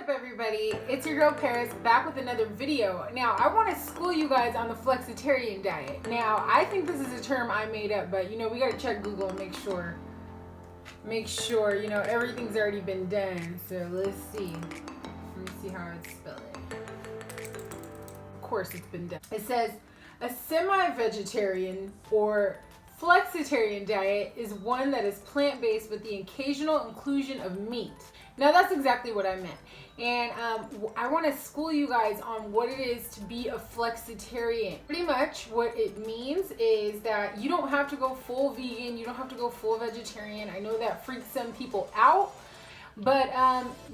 up, everybody? It's your girl Paris back with another video. Now I want to school you guys on the flexitarian diet. Now I think this is a term I made up, but you know we gotta check Google and make sure you know everything's already been done. So let's see. Let me see how I'd spell it. Of course it's been done. It says a semi-vegetarian or flexitarian diet is one that is plant-based with the occasional inclusion of meat. Now that's exactly what I meant. And I want to school you guys on what it is to be a flexitarian. Pretty much what it means is that you don't have to go full vegan, you don't have to go full vegetarian. I know that freaks some people out, but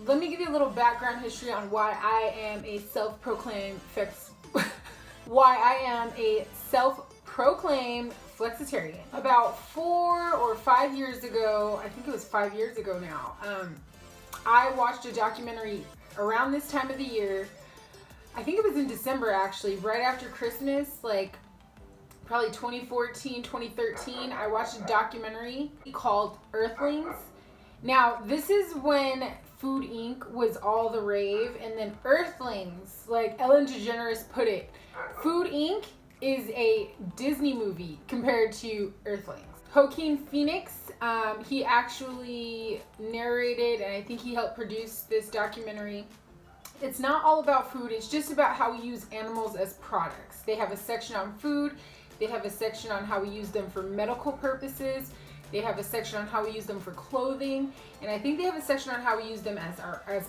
let me give you a little background history on why I am a self-proclaimed flexitarian. About 4 or 5 years ago, I think it was 5 years ago now, I watched a documentary around this time of the year. I think it was in December actually, right after Christmas, like probably 2014, 2013. I watched a documentary called Earthlings. Now, this is when Food Inc. was all the rave, and then Earthlings, like Ellen DeGeneres put it, Food Inc. is a Disney movie compared to Earthlings. Joaquin Phoenix, he actually narrated and I think he helped produce this documentary. It's not all about food, it's just about how we use animals as products. They have a section on food, they have a section on how we use them for medical purposes, they have a section on how we use them for clothing, and I think they have a section on how we use them as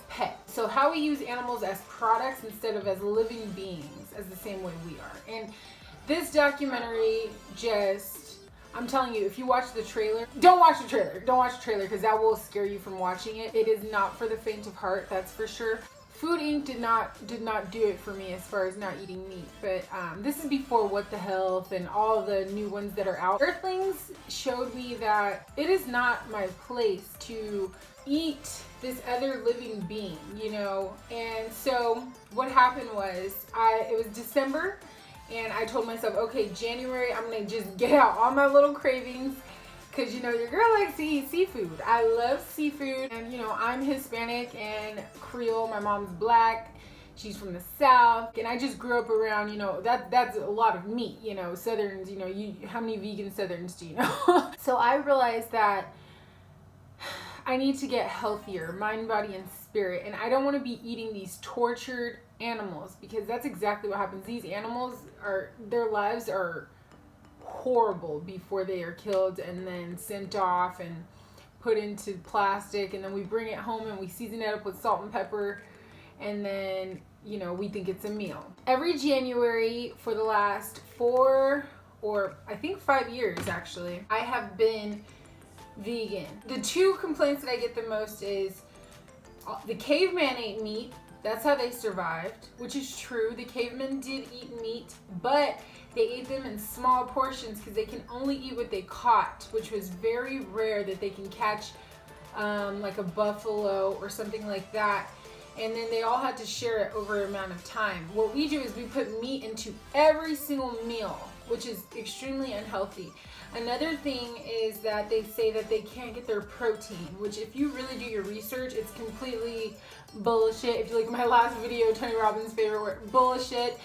pets. So how we use animals as products instead of as living beings, as the same way we are. And this documentary I'm telling you, if you watch the trailer, don't watch the trailer. Don't watch the trailer because that will scare you from watching it. It is not for the faint of heart, that's for sure. Food Inc. did not do it for me as far as not eating meat, but this is before What the Health and all the new ones that are out. Earthlings showed me that it is not my place to eat this other living being, you know. And so what happened was, it was December. And I told myself, okay, January, I'm going to just get out all my little cravings. Because, you know, your girl likes to eat seafood. I love seafood. And, you know, I'm Hispanic and Creole. My mom's black. She's from the South. And I just grew up around, you know, that's a lot of meat. You know, Southerns, you know, how many vegan Southerns do you know? So I realized that I need to get healthier, mind, body, and spirit. And I don't want to be eating these tortured animals, because that's exactly what happens. These animals their lives are horrible before they are killed and then sent off and put into plastic, and then we bring it home and we season it up with salt and pepper, and then, you know, we think it's a meal. Every January for the last 4 or I think 5 years actually, I have been vegan. The 2 complaints that I get the most is the caveman ate meat. That's how they survived, which is true. The cavemen did eat meat, but they ate them in small portions because they can only eat what they caught, which was very rare that they can catch like a buffalo or something like that. And then they all had to share it over an amount of time. What we do is we put meat into every single meal, which is extremely unhealthy. Another thing is that they say that they can't get their protein, which if you really do your research, it's completely bullshit. If you like my last video, Tony Robbins' favorite word, bullshit.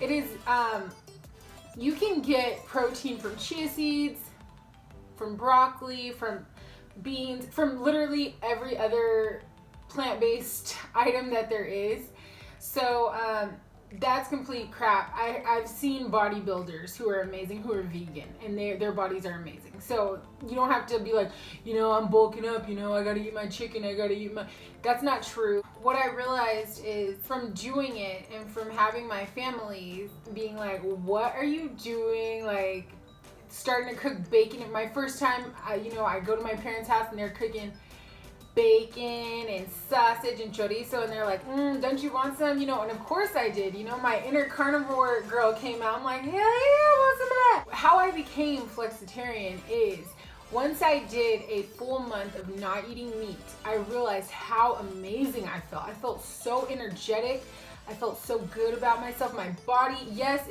It is, you can get protein from chia seeds, from broccoli, from beans, from literally every other plant-based item that there is. So that's complete crap. I've seen bodybuilders who are amazing, who are vegan, and their bodies are amazing. So you don't have to be like, you know, I'm bulking up, you know, I gotta eat my chicken, I gotta eat my... That's not true. What I realized is from doing it and from having my family being like, what are you doing? Like, starting to cook bacon. My first time, you know, I go to my parents' house and they're cooking bacon and sausage and chorizo, and they're like, don't you want some? You know, and of course I did. You know, my inner carnivore girl came out. I'm like, hell yeah, I want some of that. How I became flexitarian is once I did a full month of not eating meat, I realized how amazing I felt. I felt so energetic. I felt so good about myself. My body, yes,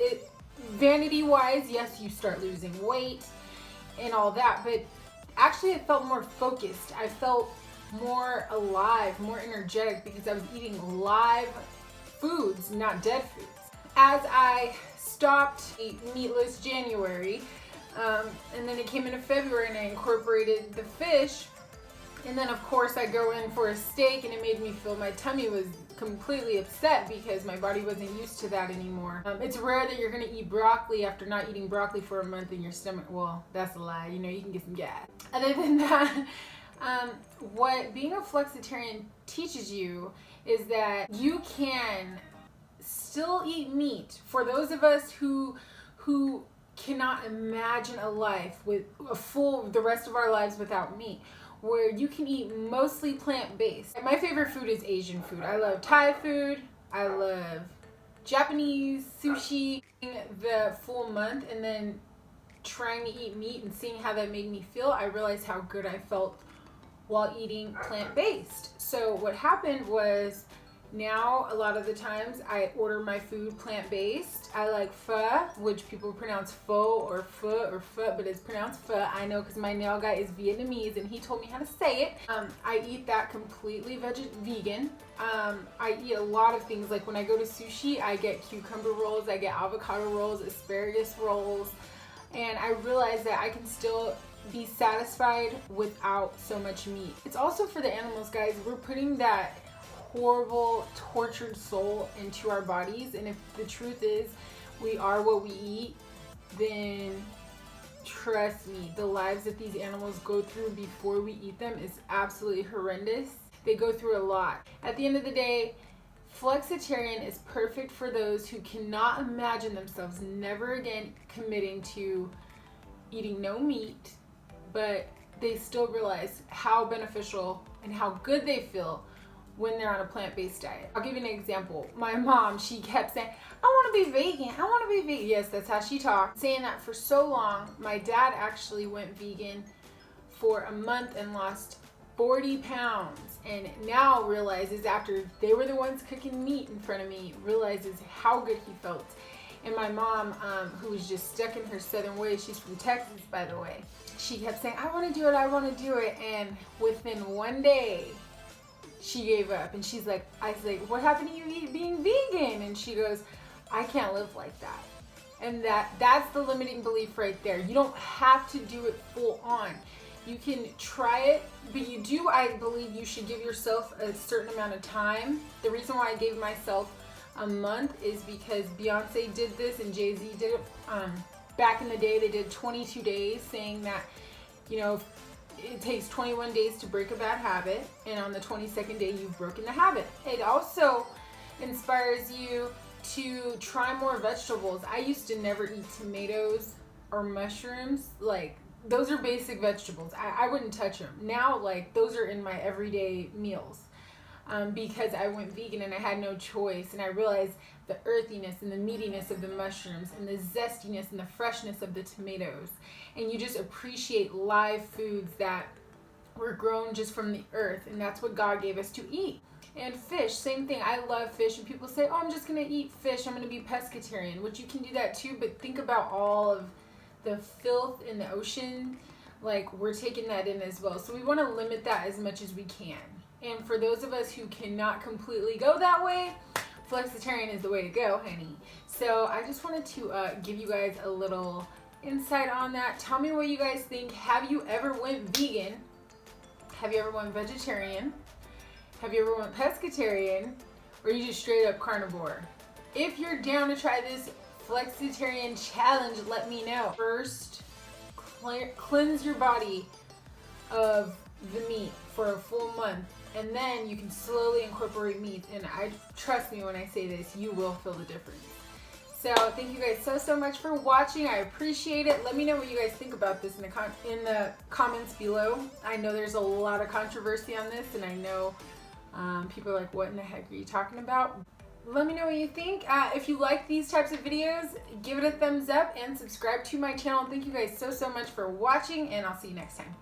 vanity wise, yes, you start losing weight and all that, but actually I felt more focused. I felt more alive, more energetic, because I was eating live foods, not dead foods. As I stopped eating meatless January, and then it came into February and I incorporated the fish, and then of course I go in for a steak and it made me feel, my tummy was completely upset because my body wasn't used to that anymore. It's rare that you're gonna eat broccoli after not eating broccoli for a month in your stomach. Well, that's a lie, you know, you can get some gas. Other than that, what being a flexitarian teaches you is that you can still eat meat. For those of us who cannot imagine a life with the rest of our lives without meat, where you can eat mostly plant-based. My favorite food is Asian food. I love Thai food, I love Japanese sushi. The full month and then trying to eat meat and seeing how that made me feel, I realized how good I felt while eating plant-based. So what happened was, now a lot of the times I order my food plant-based. I like pho, which people pronounce pho or pho, but it's pronounced pho. I know because my nail guy is Vietnamese and he told me how to say it. I eat that completely vegan. I eat a lot of things, like when I go to sushi, I get cucumber rolls, I get avocado rolls, asparagus rolls, and I realize that I can still be satisfied without so much meat. It's also for the animals, guys. We're putting that horrible, tortured soul into our bodies, and if the truth is we are what we eat, then trust me, the lives that these animals go through before we eat them is absolutely horrendous. They go through a lot. At the end of the day, flexitarian is perfect for those who cannot imagine themselves never again committing to eating no meat, but they still realize how beneficial and how good they feel when they're on a plant-based diet. I'll give you an example. My mom, she kept saying, I want to be vegan, I want to be vegan. Yes, that's how she talked. Saying that for so long. My dad actually went vegan for a month and lost 40 pounds. And now realizes, after they were the ones cooking meat in front of me, realizes how good he felt. And my mom, who was just stuck in her southern ways, she's from Texas, by the way, she kept saying, I want to do it, I want to do it. And within one day, she gave up. And she's like, I was like, what happened to you being vegan? And she goes, I can't live like that. And that's the limiting belief right there. You don't have to do it full on. You can try it, but you do, I believe you should give yourself a certain amount of time. The reason why I gave myself a month is because Beyonce did this and Jay-Z did it. Back in the day, they did 22 days, saying that, you know, it takes 21 days to break a bad habit, and on the 22nd day you've broken the habit. It also inspires you to try more vegetables. I used to never eat tomatoes or mushrooms. Like, those are basic vegetables. I wouldn't touch them. Now, like, those are in my everyday meals. Because I went vegan and I had no choice, and I realized the earthiness and the meatiness of the mushrooms and the zestiness and the freshness of the tomatoes, and you just appreciate live foods that were grown just from the earth, and that's what God gave us to eat. And fish, same thing. I love fish, and people say, oh, I'm just gonna eat fish, I'm gonna be pescatarian, which you can do that too, but think about all of the filth in the ocean. Like, we're taking that in as well, so we want to limit that as much as we can. And for those of us who cannot completely go that way, flexitarian is the way to go, honey. So I just wanted to give you guys a little insight on that. Tell me what you guys think. Have you ever went vegan? Have you ever went vegetarian? Have you ever went pescatarian? Or are you just straight up carnivore? If you're down to try this flexitarian challenge, let me know. First, cleanse your body of the meat for a full month, and then you can slowly incorporate meat, and trust me when I say this, you will feel the difference. So thank you guys so much for watching. I appreciate it. Let me know what you guys think about this in the comments below. I know there's a lot of controversy on this, and I know people are like, what in the heck are you talking about? Let me know what you think. If you like these types of videos, give it a thumbs up and subscribe to my channel. Thank you guys so much for watching, and I'll see you next time.